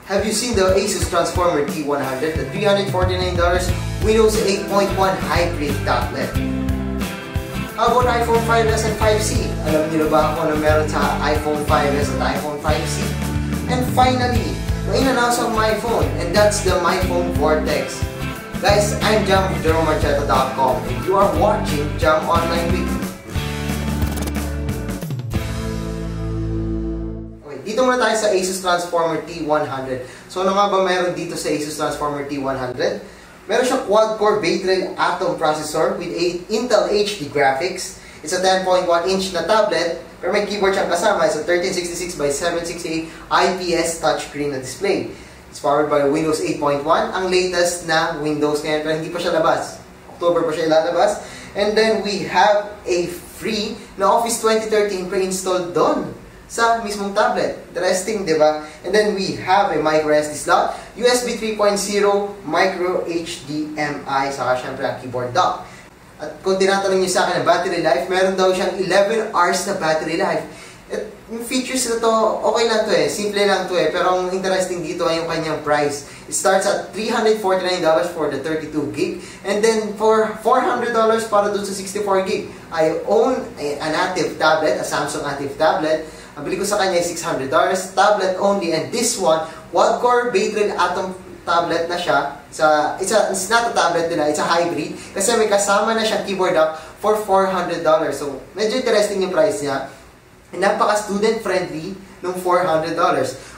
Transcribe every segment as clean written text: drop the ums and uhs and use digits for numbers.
Have you seen the Asus Transformer T100, the $349 Windows 8.1 hybrid tablet? How about iPhone 5s and 5C? Alam niyo na ba kung ano meron sa iPhone 5s at iPhone 5C? And finally, may in-announce ang MyPhone, and that's the MyPhone Vortex. Guys, I'm Jam from JeromeMarcheta.com, and you are watching Jam Online Weekly. Dito muna tayo sa Asus Transformer T100. So ano nga ba meron dito sa Asus Transformer T100? Meron siyang quad-core Bay-Trail Atom processor with Intel HD graphics. It's a 10.1-inch na tablet, pero may keyboard siyang kasama. It's a 1366 by 768 IPS touchscreen na display. It's powered by Windows 8.1, ang latest na Windows ngayon, pero hindi pa siya labas. October pa siya ilalabas. And then we have a free na Office 2013 pre-installed doon sa mismong tablet. Interesting, di ba? And then we have a micro SD slot, USB 3.0, micro HDMI, saka syempre ang keyboard dock. At kung tinatanong niyo sa akin ang battery life, meron daw siyang 11 hours na battery life. At yung features na to, okay lang to eh. Simple lang to eh. Pero ang interesting dito ay yung kanyang price. It starts at $349 for the 32 gig. And then for $400 para dun sa 64 gig. I own an active tablet, a Samsung active tablet. Ang bili ko sa kanya ay $600, tablet only, and this one, quad-core Bay-Trail Atom tablet na siya. It's not a tablet nila, it's a hybrid, kasi may kasama na siyang keyboard dock for $400. So, medyo interesting yung price niya. Napaka-student friendly ng $400.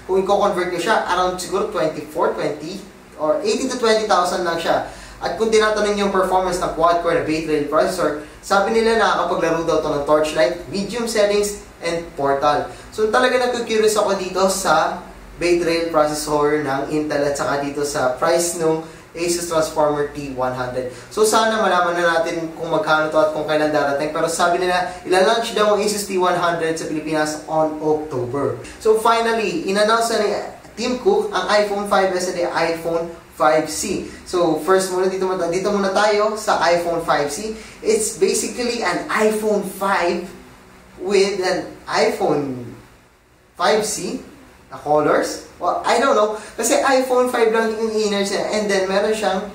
Kung i-convert nyo siya, around siguro 24, 20, or 18 to 20,000 lang siya. At kung tinatanong yung performance ng quad-core na Bay-Trail processor, sabi nila nakakapaglaro daw ito ng torchlight, medium settings, and portal. So talaga nagku-curious ako dito sa Bay-Trail processor ng Intel at saka dito sa price ng Asus Transformer T100. So sana malaman na natin kung magkano to at kung kailan darating. Pero sabi nila, ilalunch daw ang Asus T100 sa Pilipinas on October. So finally, in-announce na ni Tim Cook ang iPhone 5s at iPhone 5C. So first muna dito muna tayo sa iPhone 5C. It's basically an iPhone 5 with an iPhone 5C na colors. Well, I don't know. Kasi iPhone 5 lang yung inners niya. And then, meron siyang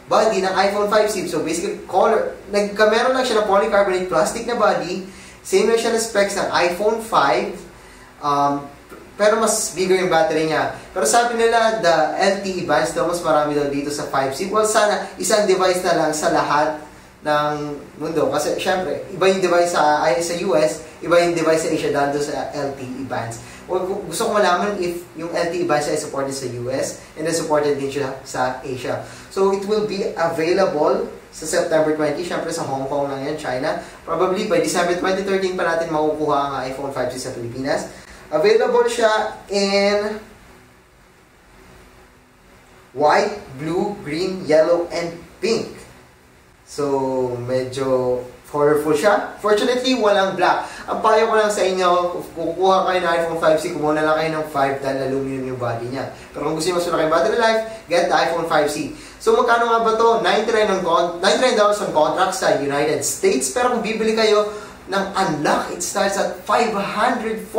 body ng iPhone 5C. So, basically, color. Meron lang siya na polycarbonate plastic na body. Same lang siya na specs ng iPhone 5. Pero mas bigger yung battery niya. Pero sabi nila, the LTE bands daw, mas marami daw dito sa 5C. Well, sana isang device na lang sa lahat ng mundo. Kasi, syempre, iba yung device sa US, iba yung device sa Asia dahil doon sa LTE bands. Well, gusto ko malaman if yung LTE bands ay supported sa US and then supported din siya sa Asia. So, it will be available sa September 20. Syempre, sa Hong Kong lang yan, China. Probably by December 2013 pa natin makukuha ang iPhone 5C sa Pilipinas. Available siya in white, blue, green, yellow, and pink. So, medyo colorful siya. Fortunately, walang black. Ang payo ko lang sa inyo, kung kukuha kayo ng iPhone 5C, kumuha na lang kayo ng 5 dahil aluminum yung body niya. Pero kung gusto nyo mas malaki battery life, get the iPhone 5C. So, magkano nga ba to? $99 on contract sa United States. Pero kung bibili kayo ng unlock, it starts at $549.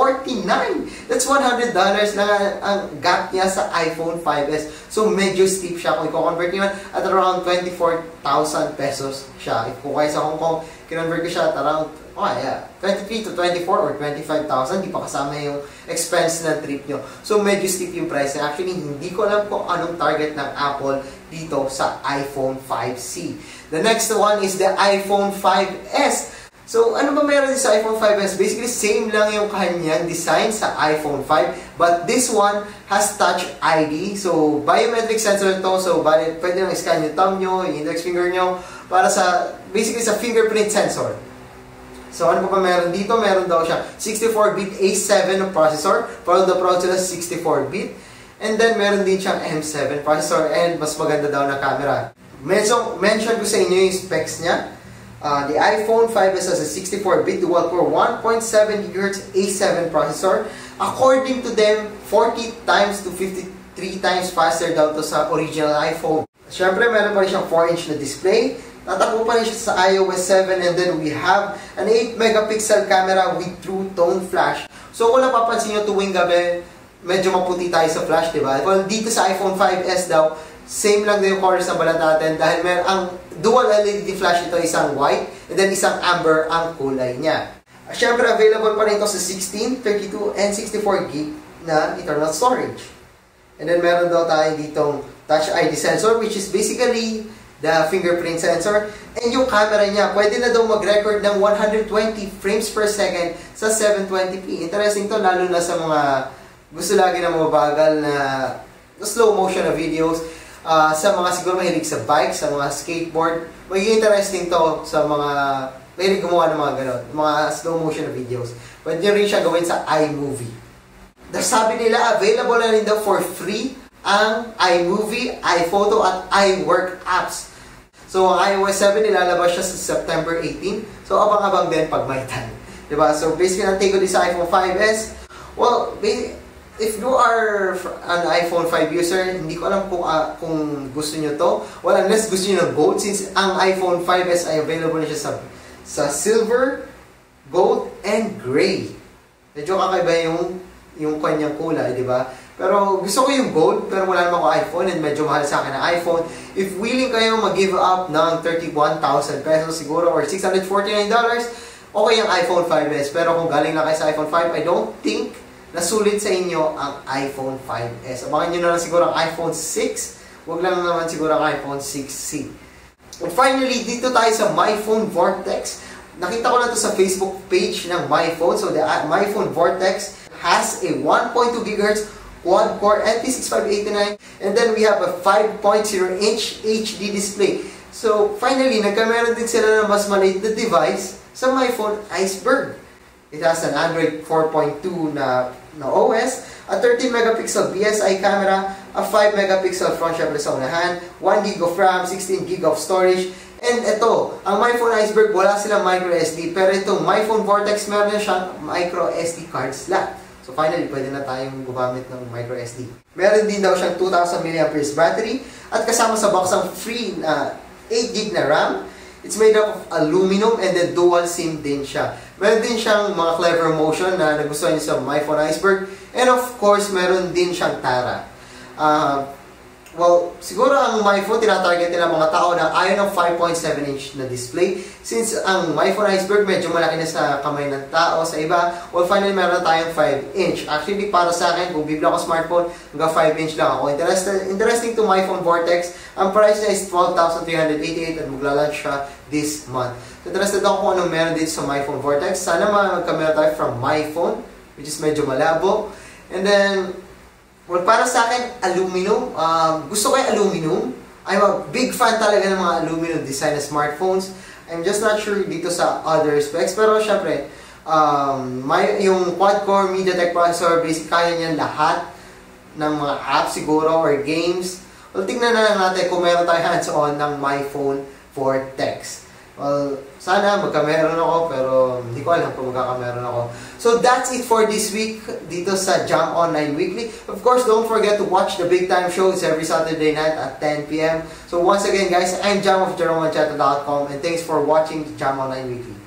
That's $100 na ang gap niya sa iPhone 5s. So, medyo steep siya. Kung i-convert niyo at around 24,000 pesos siya. Kung kayo sa Hong Kong, kinonvert ko siya at around 23 to 24 or 25,000. Di pa kasama yung expense ng trip nyo. So, medyo steep yung price. Actually, hindi ko alam kung anong target ng Apple dito sa iPhone 5C. The next one is the iPhone 5s. So, ano ba meron sa iPhone 5s? Basically, same lang yung kanyang design sa iPhone 5. But this one has Touch ID. So, biometric sensor to. So, pwede nang scan yung thumb nyo, yung index finger nyo, para sa, basically, sa fingerprint sensor. So, ano pa meron dito? Meron daw siya 64-bit A7 na processor. Follow the processor 64-bit. And then, meron din siyang M7 processor and mas maganda daw na camera. Mention ko sa inyo yung specs niya. The iPhone 5s has a 64-bit dual-core 1.7 GHz A7 processor. According to them, 40 times to 53 times faster daw to sa original iPhone. Siyempre, meron pa rin siyang 4-inch na display. Tatakbo pa rin siya sa iOS 7, and then we have an 8 megapixel camera with True Tone Flash. So kung napapansin nyo tuwing gabi, medyo maputi tayo sa flash, di ba? Well, dito sa iPhone 5s daw, same lang din yung colors na balat natin dahil ang dual LED flash ito, isang white and then isang amber ang kulay niya. Siyempre, available pa rin ito sa 16, 32, and 64 gig na internal storage. And then meron daw tayo ditong Touch ID sensor, which is basically the fingerprint sensor. And yung camera niya, pwede na daw mag-record ng 120 frames per second sa 720p. Interesting to, lalo na sa mga gusto lagi na mabagal na slow motion na videos. Sa mga siguro mahilig sa bike, sa mga skateboard, magiging interesting to sa mga mahilig gumawa ng mga ganon, mga slow motion na videos. Pwede nyo rin siya gawin sa iMovie. Sabi nila, available na rin daw for free ang iMovie, iPhoto, at iWork apps. So, ang iOS 7 nilalabas siya sa September 18. So, abang-abang din pag may time. Diba? So, basically, ang take ko din sa iPhone 5s, well, if you are an iPhone 5 user, hindi ko alam kung gusto nyo to. Well, unless gusto nyo ng gold, since ang iPhone 5s ay available na siya sa silver, gold, and gray. Medyo kakaiba yung kanyang kulay, di ba? Pero gusto ko yung gold, pero wala naman ako iPhone and medyo mahal sa akin ang iPhone. If willing kayo mag-give up ng 31,000 pesos siguro or $649, okay ang iPhone 5s. Pero kung galing na kayo sa iPhone 5, I don't think na sulit sa inyo ang iPhone 5s. Abangan nyo na lang siguro ang iPhone 6. Huwag lang naman siguro ang iPhone 6C. And finally, dito tayo sa MyPhone Vortex. Nakita ko na to sa Facebook page ng MyPhone. So, the MyPhone Vortex has a 1.2 GHz quad-core NP6589, and then we have a 5.0-inch HD display. So, finally, nagkameron din sila ng mas maliit na device sa MyPhone Iceberg. It has an Android 4.2 na OS, a 13-megapixel BSI camera, a 5-megapixel front syempre sa unahan, 1 GB of RAM, 16 GB of storage, and ito, ang MyPhone Iceberg, wala silang microSD, pero itong MyPhone Vortex, meron na siyang microSD card slot. So finally, pwede na tayong gumamit ng microSD. Meron din daw siyang 2,000 mAh battery at kasama sa box ang free na 8 GB na RAM. It's made up of aluminum and then dual SIM din siya. Meron din siyang mga clever motion na nagustuhan niyo sa MyPhone Iceberg. And of course, meron din siyang Tara. Well, siguro ang MyPhone, tinatarget nila mga tao na ayaw ng 5.7-inch na display. Since ang MyPhone Iceberg medyo malaki na sa kamay ng tao, sa iba, well, finally meron tayong 5-inch. Actually, para sa akin, kung bibili ako smartphone, hanggang 5-inch lang ako. Interesting to MyPhone Vortex. Ang price niya is $12,388 at magla-launch siya this month. So, interested ako kung anong meron dito sa MyPhone Vortex. Sana magkamera tayo from MyPhone, which is medyo malabo. And then, well, para sa akin, aluminum. Gusto ko yung aluminum. I'm a big fan talaga ng mga aluminum design na smartphones. I'm just not sure dito sa other specs. Pero syempre, yung quad-core MediaTek processor, basic kaya niyan lahat ng mga apps siguro or games. Well, tingnan na lang natin kung meron tayo hands-on ng MyPhone Vortex. Well, sana magkameron ako, pero hindi ko alam kung magkakameron ako. So that's it for this week dito sa Jam Online Weekly. Of course, don't forget to watch the Big Time Show. It's every Saturday night at 10 PM. So once again, guys, I'm Jam of JeromeMancheta.com and thanks for watching Jam Online Weekly.